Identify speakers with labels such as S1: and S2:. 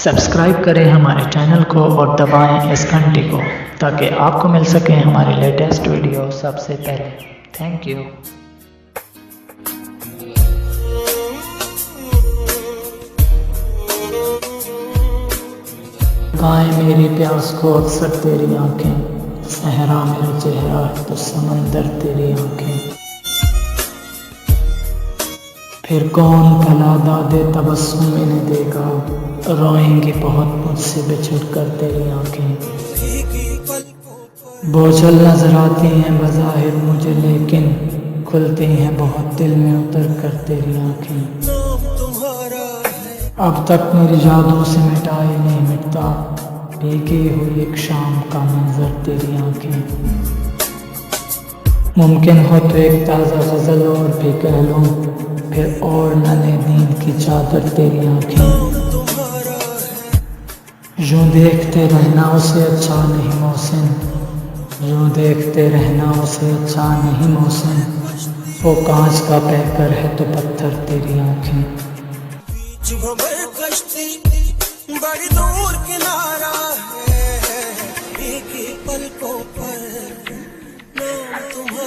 S1: Subscribe کریں ہمارے channel کو اور دبائیں اس گھنٹی کو تاکہ آپ کو مل سکیں ہماری لیٹسٹ ویڈیو سب سے پہلے۔ Thank you. گائیں میری پیاس کو اکثر تیری آنکھیں، صحرا میرا چہرہ تو سمندر تیری آنکھیں۔ پھر کون بھلا دادے تبسم انہیں دے گا، روئیں گی بہت مجھ سے بچھڑ کر تیری آنکھیں۔ بوجھل نظر آتی ہیں بظاہر مجھے لیکن کھلتی ہیں بہت دل میں اتر کر تیری آنکھیں۔ اب تک میری یادوں سے مٹائے نہیں مٹتا، بھیگی ہوئی ایک شام کا منظر تیری آنکھیں۔ ممکن ہو تو ایک تازہ غزل اور بھی کہہ لوں، پھر اور نہ لے نیند کی چادر تیری آنکھیں۔ یوں دیکھتے رہنا اسے اچھا نہیں محسن، یوں دیکھتے رہنا اسے اچھا نہیں محسن، وہ کانچ کا پیکر ہے تو پتھر تیری آنکھیں۔
S2: بڑی دور کنارہ